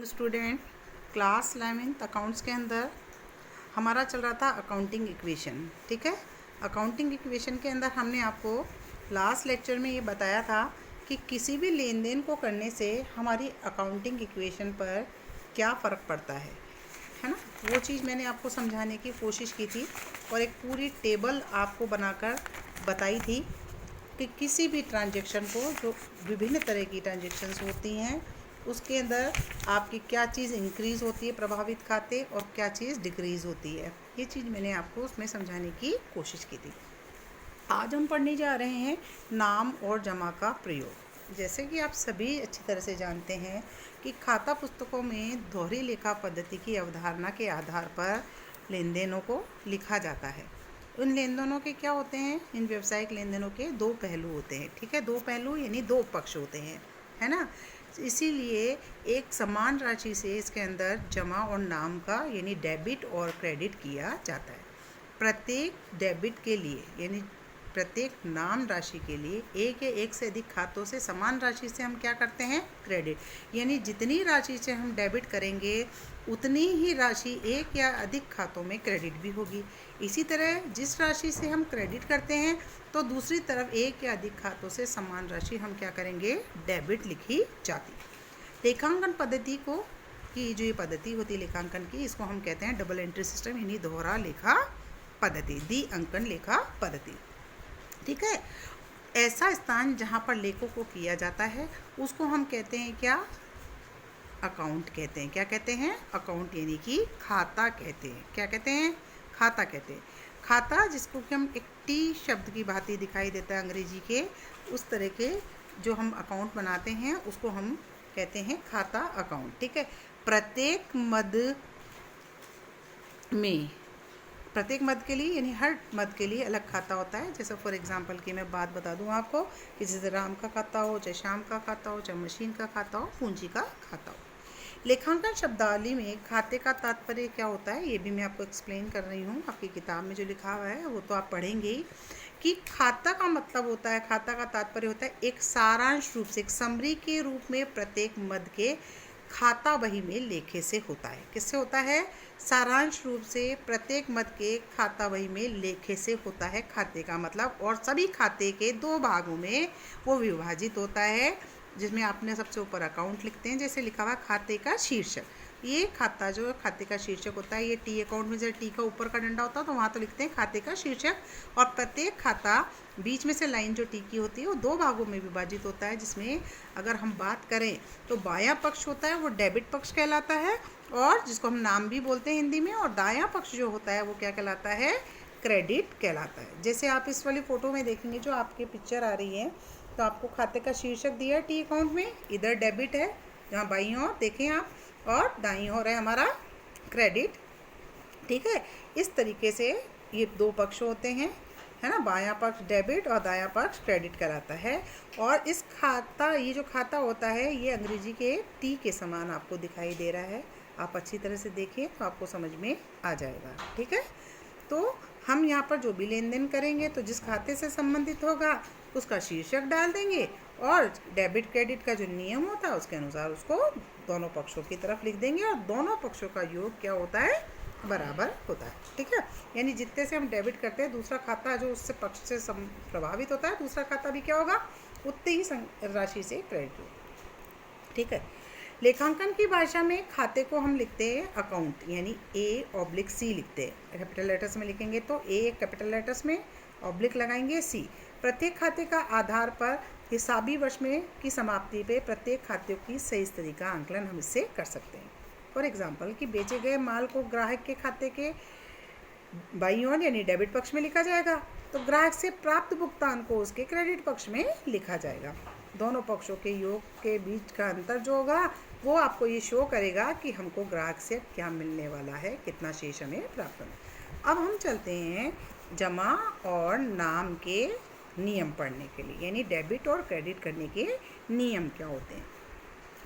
Student. Class 11 accounts के अंदर हमारा चल रहा था अकाउंटिंग इक्वेशन। ठीक है, अकाउंटिंग इक्वेशन के अंदर हमने आपको लास्ट लेक्चर में ये बताया था कि किसी भी लेन देन को करने से हमारी अकाउंटिंग इक्वेशन पर क्या फ़र्क पड़ता है ना। वो चीज़ मैंने आपको समझाने की कोशिश की थी और एक पूरी टेबल आपको बनाकर बताई थी कि किसी भी ट्रांजैक्शन को, जो विभिन्न तरह की ट्रांजैक्शंस होती हैं, उसके अंदर आपकी क्या चीज़ इंक्रीज़ होती है प्रभावित खाते और क्या चीज़ डिक्रीज़ होती है। ये चीज़ मैंने आपको उसमें समझाने की कोशिश की थी। आज हम पढ़ने जा रहे हैं नाम और जमा का प्रयोग। जैसे कि आप सभी अच्छी तरह से जानते हैं कि खाता पुस्तकों में दोहरी लेखा पद्धति की अवधारणा के आधार पर लेन देनों को लिखा जाता है। उन लेन देनों के क्या होते हैं? इन व्यावसायिक लेन देनों के दो पहलू होते हैं। ठीक है, दो पहलू यानी दो पक्ष होते हैं, है ना। इसीलिए एक समान राशि से इसके अंदर जमा और नाम का यानी डेबिट और क्रेडिट किया जाता है। प्रत्येक डेबिट के लिए यानी प्रत्येक नाम राशि के लिए एक या एक से अधिक खातों से समान राशि से हम क्या करते हैं? क्रेडिट। यानी जितनी राशि से हम डेबिट करेंगे उतनी ही राशि एक या अधिक खातों में क्रेडिट भी होगी। इसी तरह जिस राशि से हम क्रेडिट करते हैं तो दूसरी तरफ एक या अधिक खातों से समान राशि हम क्या करेंगे? डेबिट लिखी जाती। लेखांकन पद्धति को की जो ये पद्धति होती है लेखांकन की, इसको हम कहते हैं डबल एंट्री सिस्टम यानी दोहरा लेखा पद्धति, द्वि अंकन लेखा पद्धति। ठीक है, ऐसा स्थान जहाँ पर लेखों को किया जाता है उसको हम कहते हैं क्या? अकाउंट कहते हैं। क्या कहते हैं? अकाउंट यानी कि खाता कहते हैं। क्या कहते हैं? खाता कहते हैं। खाता जिसको कि हम एक टी शब्द की भांति दिखाई देता है अंग्रेजी के, उस तरह के जो हम अकाउंट बनाते हैं उसको हम कहते हैं खाता अकाउंट। ठीक है, प्रत्येक मद के लिए यानी हर मद के लिए अलग खाता होता है। जैसे फॉर एग्जांपल की मैं बात बता दूं आपको कि जैसे राम का खाता हो, चाहे श्याम का खाता हो, चाहे मशीन का खाता हो, पूंजी का खाता हो। लेखांकन शब्दावली में खाते का तात्पर्य क्या होता है ये भी मैं आपको एक्सप्लेन कर रही हूँ। आपकी किताब में जो लिखा हुआ है वो तो आप पढ़ेंगे ही कि खाता का मतलब होता है, खाता का तात्पर्य होता है एक सारांश रूप से, एक समरी के रूप में प्रत्येक मद के खाता बही में लेखे से होता है। किससे होता है? सारांश रूप से प्रत्येक मद के खाता बही में लेखे से होता है खाते का मतलब, और सभी खाते के दो भागों में वो विभाजित होता है, जिसमें आपने सबसे ऊपर अकाउंट लिखते हैं, जैसे लिखा हुआ खाते का शीर्षक। ये खाता जो खाते का शीर्षक होता है, ये टी अकाउंट में जैसे टी का ऊपर का डंडा होता है तो वहाँ तो लिखते हैं खाते का शीर्षक। और प्रत्येक खाता बीच में से लाइन जो टी की होती है वो दो भागों में विभाजित होता है, जिसमें अगर हम बात करें तो बायां पक्ष होता है वो डेबिट पक्ष कहलाता है, और जिसको हम नाम भी बोलते हैं हिंदी में, और दायां पक्ष जो होता है वो क्या कहलाता है? क्रेडिट कहलाता है। जैसे आप इस वाली फ़ोटो में देखेंगे जो आपके पिक्चर आ रही है, तो आपको खाते का शीर्षक दिया है टी अकाउंट में, इधर डेबिट है जहाँ बाईं ओर देखें आप, और दाईं ओर है हमारा क्रेडिट। ठीक है, इस तरीके से ये दो पक्ष होते हैं, है ना। बायां पक्ष डेबिट और दायां पक्ष क्रेडिट कराता है। और इस ये जो खाता होता है ये अंग्रेजी के टी के समान आपको दिखाई दे रहा है। आप अच्छी तरह से देखें तो आपको समझ में आ जाएगा। ठीक है, तो हम यहाँ पर जो भी लेन देन करेंगे तो जिस खाते से संबंधित होगा उसका शीर्षक डाल देंगे, और डेबिट क्रेडिट का जो नियम होता है उसके अनुसार उसको दोनों पक्षों की तरफ लिख देंगे, और दोनों पक्षों का योग क्या होता है? बराबर होता है। ठीक है, यानी जितने से हम डेबिट करते हैं दूसरा खाता जो उससे पक्ष से प्रभावित होता है, दूसरा खाता भी क्या होगा? उतनी ही राशि से क्रेडिट होगा। ठीक है, लेखांकन की भाषा में खाते को हम लिखते हैं अकाउंट यानी A/C लिखते हैं। कैपिटल लेटर्स में लिखेंगे तो A कैपिटल लेटर्स में, ऑब्लिक लगाएंगे C। प्रत्येक खाते का आधार पर हिसाबी वर्ष में की समाप्ति पे प्रत्येक खाते की सही स्थिति का आंकलन हम इससे कर सकते हैं। फॉर एग्जांपल कि बेचे गए माल को ग्राहक के खाते के बाईं ओर यानी डेबिट पक्ष में लिखा जाएगा, तो ग्राहक से प्राप्त भुगतान को उसके क्रेडिट पक्ष में लिखा जाएगा। दोनों पक्षों के योग के बीच का अंतर जो होगा वो आपको ये शो करेगा कि हमको ग्राहक से क्या मिलने वाला है, कितना शेष हमें प्राप्त होना। अब हम चलते हैं जमा और नाम के नियम पढ़ने के लिए, यानी डेबिट और क्रेडिट करने के नियम क्या होते हैं।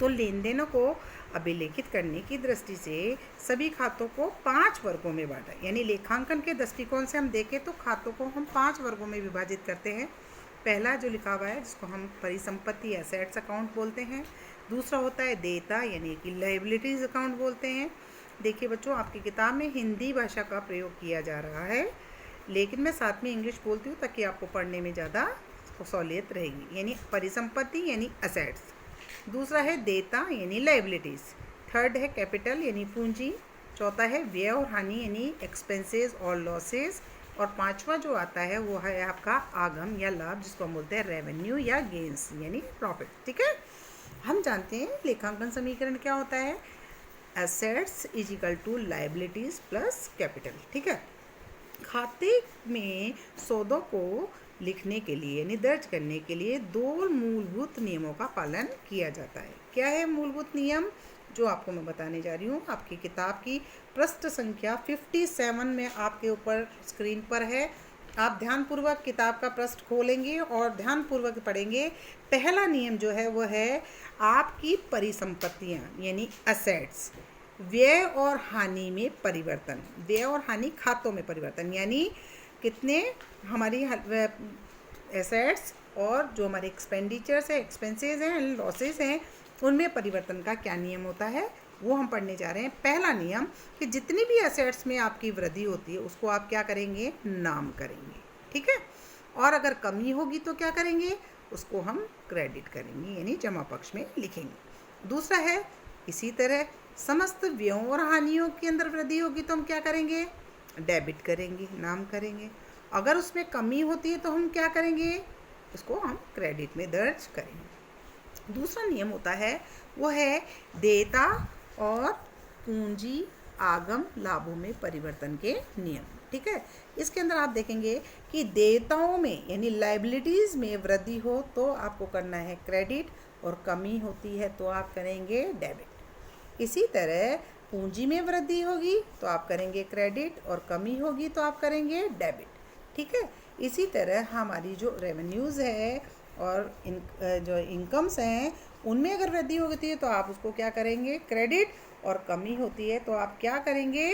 तो लेन देनों को अभिलेखित करने की दृष्टि से सभी खातों को 5 वर्गों में बांटा, यानी लेखांकन के दृष्टिकोण से हम देखें तो खातों को हम 5 वर्गों में विभाजित करते हैं। पहला जो लिखा हुआ है जिसको हम परिसंपत्ति एसेट्स अकाउंट बोलते हैं, दूसरा होता है देयता यानी कि लायबिलिटीज़ अकाउंट बोलते हैं। देखिए बच्चों, आपकी किताब में हिंदी भाषा का प्रयोग किया जा रहा है, लेकिन मैं साथ में इंग्लिश बोलती हूँ ताकि आपको पढ़ने में ज़्यादा सहूलियत रहेगी। यानी परिसंपत्ति यानी असेट्स, दूसरा है देयता यानी लायबिलिटीज़, थर्ड है कैपिटल यानी पूंजी, चौथा है व्यय और हानि यानी एक्सपेंसेस और लॉसेस, और पांचवा जो आता है वो है आपका आगम या लाभ, जिसको हम बोलते हैं रेवेन्यू या गेंस यानी प्रॉफिट। ठीक है, हम जानते हैं लेखांकन समीकरण क्या होता है, assets is equal to liabilities plus capital. ठीक है, खाते में सौदों को लिखने के लिए यानी दर्ज करने के लिए दो मूलभूत नियमों का पालन किया जाता है। क्या है मूलभूत नियम, जो आपको मैं बताने जा रही हूँ। आपकी किताब की पृष्ठ संख्या 57 में आपके ऊपर स्क्रीन पर है। आप ध्यानपूर्वक किताब का पृष्ठ खोलेंगे और ध्यानपूर्वक पढ़ेंगे। पहला नियम जो है वो है आपकी परिसंपत्तियाँ यानी असेट्स व्यय और हानि में परिवर्तन, व्यय और हानि खातों में परिवर्तन, यानी कितने हमारी एसेट्स और जो हमारे एक्सपेंडिचर्स है, एक्सपेंसेस हैं, लॉसेस हैं, उनमें परिवर्तन का क्या नियम होता है वो हम पढ़ने जा रहे हैं। पहला नियम कि जितनी भी एसेट्स में आपकी वृद्धि होती है उसको आप क्या करेंगे, नाम करेंगे। ठीक है, और अगर कमी होगी तो क्या करेंगे, उसको हम क्रेडिट करेंगे यानी जमा पक्ष में लिखेंगे। दूसरा है इसी तरह समस्त व्ययों और हानियों के अंदर वृद्धि होगी तो हम क्या करेंगे, डेबिट करेंगे, नाम करेंगे। अगर उसमें कमी होती है तो हम क्या करेंगे, उसको हम क्रेडिट में दर्ज करेंगे। दूसरा नियम होता है वो है देयता और पूंजी आगम लाभों में परिवर्तन के नियम। ठीक है, इसके अंदर आप देखेंगे कि देयताओं में यानी लायबिलिटीज़ में वृद्धि हो तो आपको करना है क्रेडिट, और कमी होती है तो आप करेंगे डेबिट। इसी तरह पूंजी में वृद्धि होगी तो आप करेंगे क्रेडिट, और कमी होगी तो आप करेंगे डेबिट। ठीक है, इसी तरह हमारी जो रेवेन्यूज़ है और जो इनकम्स हैं उनमें अगर वृद्धि होती है तो आप उसको क्या करेंगे, क्रेडिट, और कमी होती है तो आप क्या करेंगे,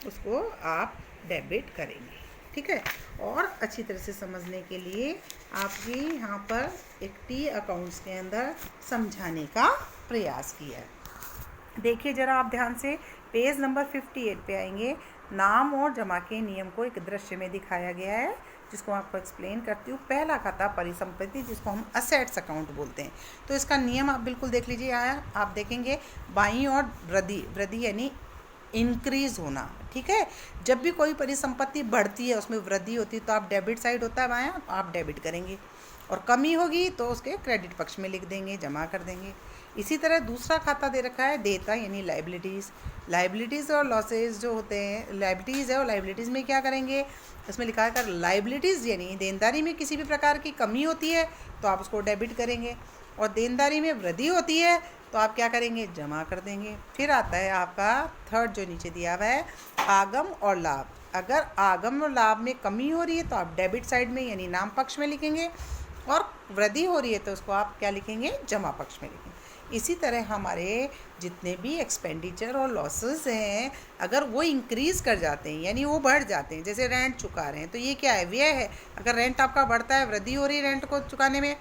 उसको आप डेबिट करेंगे। ठीक है, और अच्छी तरह से समझने के लिए आपकी यहाँ पर एक टी अकाउंट्स के अंदर समझाने का प्रयास किया है। देखिए ज़रा आप ध्यान से, पेज नंबर 58 पे आएंगे। नाम और जमा के नियम को एक दृश्य में दिखाया गया है, जिसको आपको एक्सप्लेन करती हूँ। पहला खाता परिसंपत्ति, जिसको हम असेट्स अकाउंट बोलते हैं। तो इसका नियम आप बिल्कुल देख लीजिए। आप देखेंगे बाईं और वृद्धि यानी इंक्रीज होना। ठीक है, जब भी कोई परिसंपत्ति बढ़ती है उसमें वृद्धि होती है तो आप डेबिट साइड होता है बायां, आप डेबिट करेंगे, और कमी होगी तो उसके क्रेडिट पक्ष में लिख देंगे, जमा कर देंगे। इसी तरह दूसरा खाता दे रखा है देयता यानी लायबिलिटीज़ और लॉसेज जो होते हैं, लायबिलिटीज़ है और लायबिलिटीज़ में क्या करेंगे, इसमें लिखा है कर लायबिलिटीज़ यानी देनदारी में किसी भी प्रकार की कमी होती है तो आप उसको डेबिट करेंगे, और देनदारी में वृद्धि होती है तो आप क्या करेंगे, जमा कर देंगे। फिर आता है आपका थर्ड जो नीचे दिया हुआ है आगम और लाभ। अगर आगम और लाभ में कमी हो रही है तो आप डेबिट साइड में यानी नाम पक्ष में लिखेंगे, और वृद्धि हो रही है तो उसको आप क्या लिखेंगे, जमा पक्ष में लिखेंगे। इसी तरह हमारे जितने भी एक्सपेंडिचर और लॉसेस हैं अगर वो इंक्रीज़ कर जाते हैं यानी वो बढ़ जाते हैं, जैसे रेंट चुका रहे हैं तो ये क्या है, व्यय है। अगर रेंट आपका बढ़ता है, वृद्धि हो रही है, रेंट को चुकाने में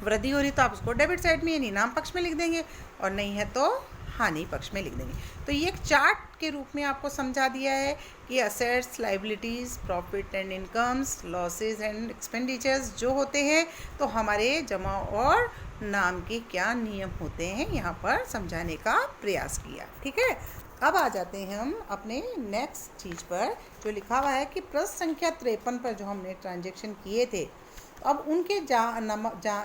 वृद्धि हो रही तो आप उसको डेबिट साइड में यानी नाम पक्ष में लिख देंगे, और नहीं है तो हानि पक्ष में लिख देंगे। तो ये एक चार्ट के रूप में आपको समझा दिया है कि assets, liabilities, profit and incomes, losses and expenditures जो होते हैं तो हमारे जमा और नाम के क्या नियम होते हैं, यहाँ पर समझाने का प्रयास किया। ठीक है, अब आ जाते हैं हम अपने नेक्स्ट चीज़ पर, जो लिखा हुआ है कि पृष्ठ संख्या 53 पर जो हमने ट्रांजेक्शन किए थे, अब उनके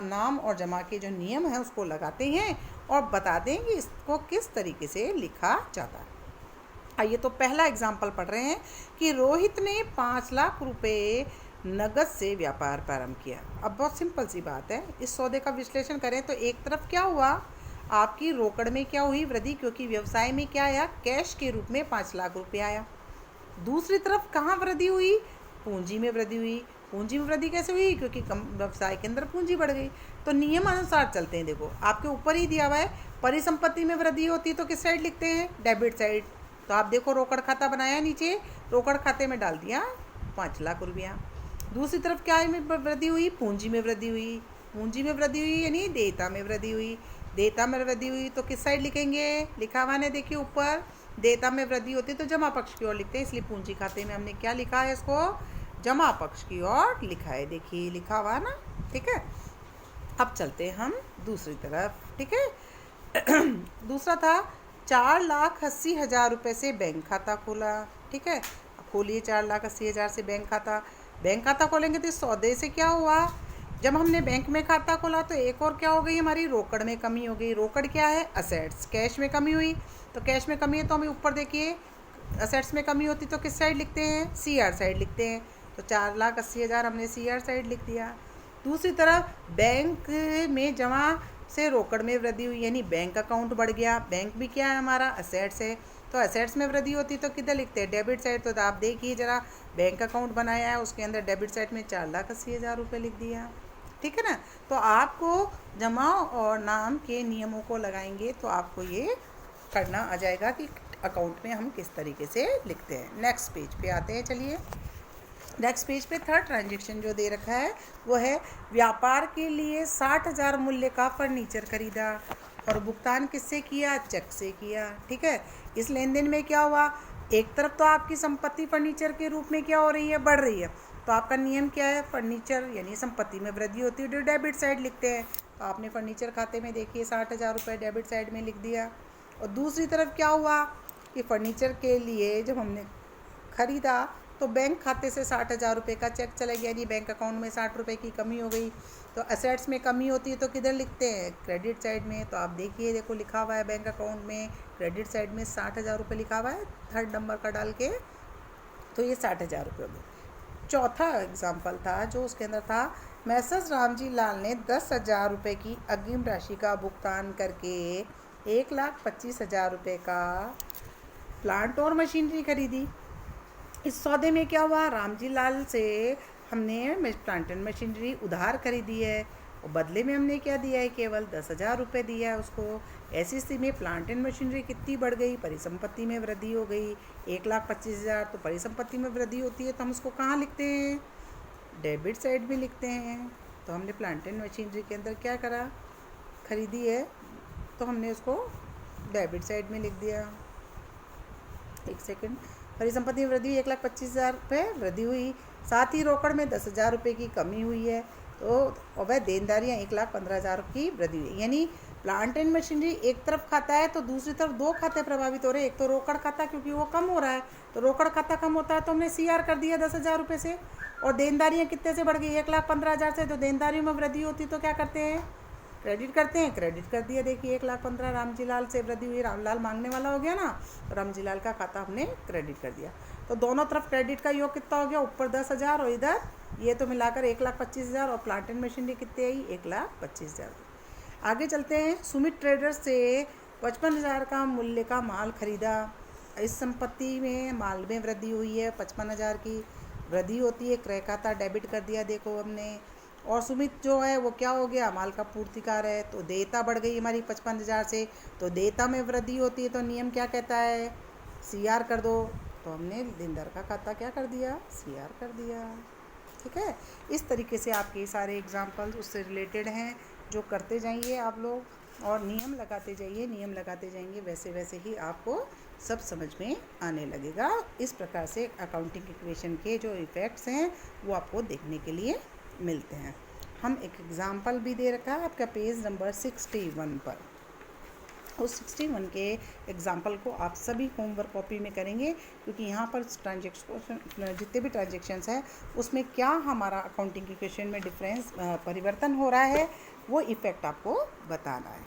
नाम और जमा के जो नियम हैं उसको लगाते हैं और बता दें कि इसको किस तरीके से लिखा जाता है। आइए तो पहला एग्जाम्पल पढ़ रहे हैं कि रोहित ने 5 लाख रुपए नगद से व्यापार प्रारंभ किया। अब बहुत सिंपल सी बात है, इस सौदे का विश्लेषण करें तो एक तरफ क्या हुआ, आपकी रोकड़ में क्या हुई, वृद्धि, क्योंकि व्यवसाय में क्या आया, कैश के रूप में 5 लाख रुपये आया। दूसरी तरफ कहाँ वृद्धि हुई, पूंजी में वृद्धि हुई। पूंजी में वृद्धि कैसे हुई, क्योंकि व्यवसाय के अंदर पूंजी बढ़ गई। तो नियम अनुसार चलते हैं। देखो आपके ऊपर ही दिया हुआ है, परिसंपत्ति में वृद्धि होती है तो किस साइड लिखते हैं, डेबिट साइड। तो आप देखो रोकड़ खाता बनाया, नीचे रोकड़ खाते में डाल दिया 5 लाख रुपया। दूसरी तरफ क्या में वृद्धि हुई, पूंजी में वृद्धि हुई। पूंजी में वृद्धि हुई यानी देयता में वृद्धि हुई। देयता में वृद्धि हुई तो किस साइड लिखेंगे, लिखा हुआ है देखिए ऊपर, देयता में वृद्धि होती है तो जमा पक्ष की ओर लिखते हैं, इसलिए पूंजी खाते में हमने क्या लिखा है, इसको जमा पक्ष की ओर लिखा है, देखिए लिखा हुआ ना, ठीक है। अब चलते हैं हम दूसरी तरफ, ठीक है। दूसरा था 4,80,000 रुपये से बैंक खाता खोला, ठीक है। खोलिए 4,80,000 से बैंक खाता खोलेंगे तो इस सौदे से क्या हुआ, जब हमने बैंक में खाता खोला तो एक और क्या हो गई, हमारी रोकड़ में कमी हो गई। रोकड़ क्या है, असेट्स, कैश में कमी हुई, तो कैश में कमी है तो हमें ऊपर देखिए असेट्स में कमी होती तो किस साइड लिखते हैं, CR साइड लिखते हैं, तो 4,80,000 हमने CR साइड लिख दिया। दूसरी तरफ बैंक में जमा से रोकड़ में वृद्धि हुई, यानी बैंक अकाउंट बढ़ गया। बैंक भी क्या है हमारा, असेट्स है, तो असेट्स में वृद्धि होती तो किधर लिखते हैं, डेबिट साइड। तो आप देखिए जरा, बैंक अकाउंट बनाया है, उसके अंदर डेबिट साइड में 4,80,000 रुपये लिख दिया, ठीक है ना। तो आपको जमा और नाम के नियमों को लगाएंगे तो आपको ये करना आ जाएगा कि अकाउंट में हम किस तरीके से लिखते हैं। नेक्स्ट पेज पे आते हैं, चलिए। नेक्स्ट पेज पे थर्ड ट्रांजेक्शन जो दे रखा है वो है व्यापार के लिए 60,000 मूल्य का फर्नीचर खरीदा और भुगतान किससे किया, चेक से किया, ठीक है। इस लेन देन में क्या हुआ, एक तरफ तो आपकी संपत्ति फर्नीचर के रूप में क्या हो रही है, बढ़ रही है, तो आपका नियम क्या है, फर्नीचर यानी संपत्ति में वृद्धि होती है तो डेबिट साइड लिखते हैं। तो आपने फर्नीचर खाते में देखिए 60,000 रुपये डेबिट साइड में लिख दिया। और दूसरी तरफ क्या हुआ कि फर्नीचर के लिए जब हमने ख़रीदा तो बैंक खाते से 60,000 रुपये का चेक चला गया, यानी बैंक अकाउंट में 60 रुपये की कमी हो गई। तो असेट्स में कमी होती है तो किधर लिखते हैं, क्रेडिट साइड में। तो आप देखिए, देखो लिखा हुआ है बैंक अकाउंट में क्रेडिट साइड में 60,000 रुपये लिखा हुआ है, थर्ड नंबर का डाल के, तो ये 60,000 रुपये हो। चौथा एग्जाम्पल था जो उसके अंदर था, मैसर्स रामजी लाल ने 10,000 रुपये की अग्रिम राशि का भुगतान करके 1,25,000 रुपये का प्लांट और मशीनरी खरीदी। इस सौदे में क्या हुआ, रामजी लाल से हमने प्लांट एंड मशीनरी उधार खरीदी है और बदले में हमने क्या दिया है, केवल 10,000 रुपये दिया है उसको। ऐसी स्थिति में प्लांट एंड मशीनरी कितनी बढ़ गई, परिसंपत्ति में वृद्धि हो गई 1,25,000। तो परिसंपत्ति में वृद्धि होती है तो हम उसको कहाँ लिखते हैं, डेबिट साइड में लिखते हैं। तो हमने प्लांट एंड मशीनरी के अंदर क्या करा, खरीदी है, तो हमने उसको डेबिट साइड में लिख दिया। एक सेकंड, परिसंपत्ति में वृद्धि 1,25,000 रुपये वृद्धि हुई, साथ ही रोकड़ में 10,000 रुपये की कमी हुई है, तो और वह देनदारियाँ 1,15,000 की वृद्धि हुई। यानी प्लांट एंड मशीनरी एक तरफ खाता है तो दूसरी तरफ दो खाते प्रभावित हो रहे हैं। एक तो रोकड़ खाता क्योंकि वो कम हो रहा है, तो रोकड़ खाता कम होता है तो हमने CR कर दिया 10,000 रुपये से, और देनदारियाँ कितने से बढ़ गई, 1,15,000 से। तो देनदारियों में वृद्धि होती तो क्या करते हैं, क्रेडिट करते हैं, क्रेडिट कर दिया। देखिए 1,15,000 रामजी लाल से वृद्धि हुई, रामलाल मांगने वाला हो गया ना, तो रामजी लाल का खाता हमने क्रेडिट कर दिया। तो दोनों तरफ क्रेडिट का योग कितना हो गया, ऊपर 10,000 और इधर ये तो मिलाकर 1,25,000, और प्लांट एंड मशीनरी कितनी आई, 1,25,000। आगे चलते हैं। सुमित ट्रेडर्स से 55,000 का मूल्य का माल खरीदा। इस संपत्ति में माल में वृद्धि हुई है, 55,000 की वृद्धि होती है, क्रय खाता डेबिट कर दिया देखो हमने। और सुमित जो है वो क्या हो गया, माल का पूर्तिकार है, तो देयता बढ़ गई हमारी 55,000 से, तो देयता में वृद्धि होती है तो नियम क्या कहता है, CR कर दो। तो हमने देनदार का खाता क्या कर दिया, CR कर दिया, ठीक है। इस तरीके से आपके सारे एग्जाम्पल्स उससे रिलेटेड हैं, जो करते जाइए आप लोग और नियम लगाते जाइए, नियम लगाते जाएंगे, वैसे वैसे ही आपको सब समझ में आने लगेगा। इस प्रकार से अकाउंटिंग इक्वेशन के जो इफ़ेक्ट्स हैं वो आपको देखने के लिए मिलते हैं। हम एक एग्ज़ाम्पल भी दे रखा है आपका पेज नंबर 61 पर। उस 61 के एग्ज़ाम्पल को आप सभी होमवर्क कॉपी में करेंगे, क्योंकि यहाँ पर ट्रांजेक्शन जितने भी ट्रांजेक्शन्स हैं उसमें क्या हमारा अकाउंटिंग इक्वेशन में डिफरेंस परिवर्तन हो रहा है वो इफ़ेक्ट आपको बताना है।